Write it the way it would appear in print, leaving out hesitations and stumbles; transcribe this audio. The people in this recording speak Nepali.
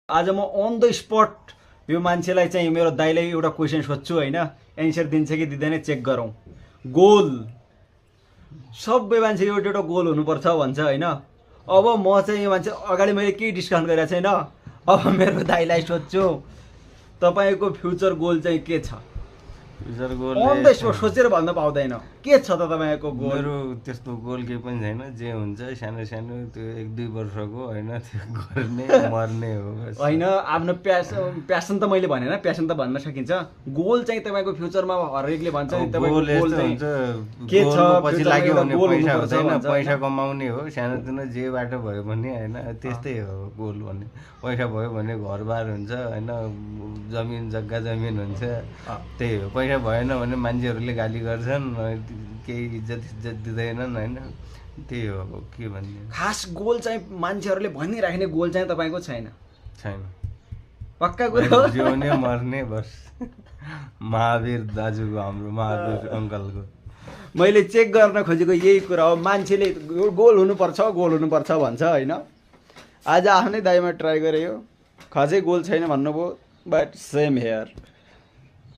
आज म अन द स्पट यो मान्छेलाई चाहिँ मेरो दाइलाई एउटा क्वेसन सोध्छु होइन, एन्सर दिन्छ कि दिँदैन चेक गरौँ। गोल, सबै मान्छे एउटा एउटा गोल हुनुपर्छ भन्छ होइन। अब म चाहिँ यो मान्छे अगाडि मैले केही डिस्कसन गरेको छैन, अब मेरो दाइलाई सोध्छु तपाईँको फ्युचर गोल चाहिँ के छ? Future goal on the spot सोचेर भन्न पाउँदैन, के छ त तपाईँको गोल? मेरो त्यस्तो गोल केही पनि छैन, जे हुन्छ सानो सानो त्यो 1-2 वर्षको होइन, त्यो गर्ने मर्ने हो बस। होइन, आफ्नो प्यासन त मैले भनेन, प्यासन त भन्न सकिन्छ। गोल चाहिँ तपाईँको फ्युचरमा हरेकले भन्छ नि तपाईँको गोल चाहिँ के छ? पछि लाग्यो भने गोल पैसा हुनुपर्छ हुँदैन, भन्छ, पैसा कमाउने हो, सानोतिनो जे बाटो भयो भने होइन, त्यस्तै हो गोल भने। पैसा भयो भने घरबार हुन्छ होइन, जमिन जग्गा जमिन हुन्छ, त्यही हो। पैसा भएन भने मान्छेहरूले गाली गर्छन्, केही इज्जत दिँदैनन् होइन, त्यही हो। अब के भन्ने खास गोल चाहिँ मान्छेहरूले भनिराख्ने गोल चाहिँ तपाईँको छैन? छैन, पक्का कुरो हो? जिउने मर्ने बस। महावीर दाजुको, हाम्रो महावीर अङ्कलको मैले चेक गर्न खोजेको यही कुरा हो। मान्छेले गोल हुनुपर्छ भन्छ होइन। आज आफ्नै दाइमा ट्राई गरेँ, यो खासै गोल छैन भन्नुभयो, बट सेम हेयर।